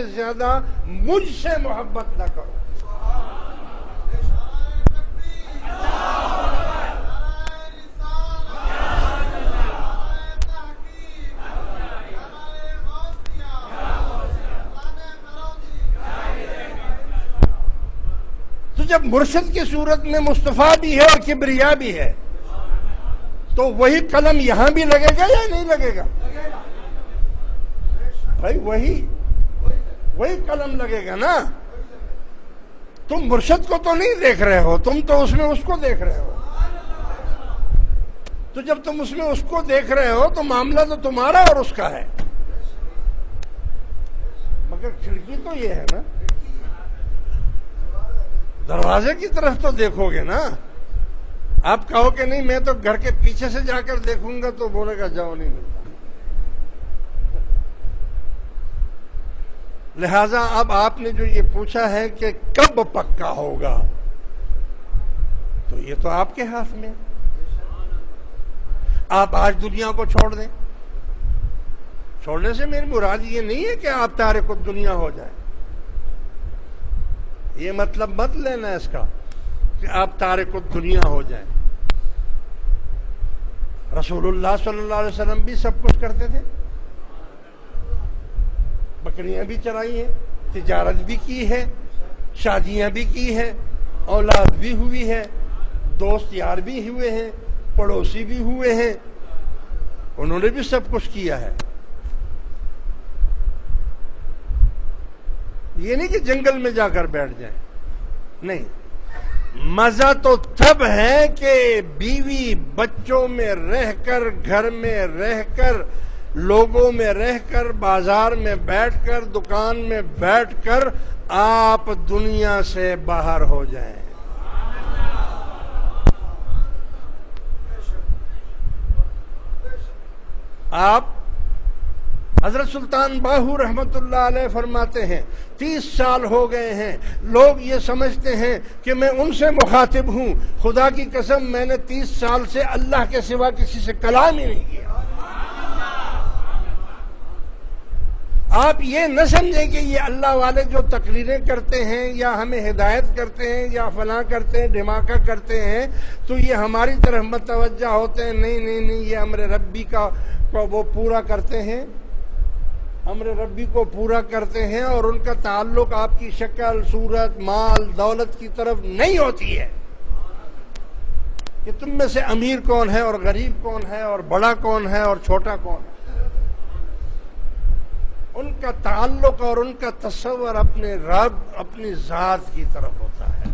زیادہ مجھ سے محبت نہ کرو۔ تو جب مرشد کی صورت میں مصطفیٰ بھی ہے اور کبریا بھی ہے تو وہی قلم یہاں بھی لگے گا یا نہیں لگے گا؟ بھائی وہی قلم لگے گا نا۔ تم مرشد کو تو نہیں دیکھ رہے ہو، تم تو اس میں اس کو دیکھ رہے ہو۔ تو جب تم اس میں اس کو دیکھ رہے ہو تو معاملہ تو تمہارا اور اس کا ہے، مگر کھڑکی تو یہ ہے نا، دروازے کی طرف تو دیکھو گے نا۔ آپ کہو کہ نہیں میں تو گھر کے پیچھے سے جا کر دیکھوں گا تو بولے گا جاؤ نہیں ملتا۔ لہذا اب آپ نے جو یہ پوچھا ہے کہ کب پکا ہوگا، تو یہ تو آپ کے ہاتھ میں۔ آپ آج دنیا کو چھوڑ دیں۔ چھوڑنے سے میری مراد یہ نہیں ہے کہ آپ تارک الدنیا ہو جائیں، یہ مطلب مت لینا اس کا کہ آپ تارک الدنیا ہو جائیں۔ رسول اللہ صلی اللہ علیہ وسلم بھی سب کچھ کرتے تھے، بکریاں بھی چرائی ہیں، تجارت بھی کی ہے، شادیاں بھی کی ہے، اولاد بھی ہوئی ہے، دوست یار بھی ہوئے ہیں، پڑوسی بھی ہوئے ہیں، انہوں نے بھی سب کچھ کیا ہے۔ یہ نہیں کہ جنگل میں جا کر بیٹھ جائیں، نہیں۔ مزہ تو تب ہے کہ بیوی بچوں میں رہ کر، گھر میں رہ کر، لوگوں میں رہ کر، بازار میں بیٹھ کر، دکان میں بیٹھ کر آپ دنیا سے باہر ہو جائیں۔ آپ حضرت سلطان باہو رحمت اللہ علیہ فرماتے ہیں 30 سال ہو گئے ہیں، لوگ یہ سمجھتے ہیں کہ میں ان سے مخاطب ہوں، خدا کی قسم میں نے 30 سال سے اللہ کے سوا کسی سے کلام ہی نہیں کیا۔ آپ یہ نہ سمجھیں کہ یہ اللہ والے جو تقریریں کرتے ہیں یا ہمیں ہدایت کرتے ہیں یا فلاں کرتے ہیں، دھماکہ کرتے ہیں تو یہ ہماری طرف متوجہ ہوتے ہیں۔ نہیں نہیں نہیں، یہ امر ربی کا وہ پورا کرتے ہیں، امر ربی کو پورا کرتے ہیں، اور ان کا تعلق آپ کی شکل، صورت، مال، دولت کی طرف نہیں ہوتی ہے کہ تم میں سے امیر کون ہے اور غریب کون ہے اور بڑا کون ہے اور چھوٹا کون ہے۔ ان کا تعلق اور ان کا تصور اپنے رب، اپنی ذات کی طرف ہوتا ہے۔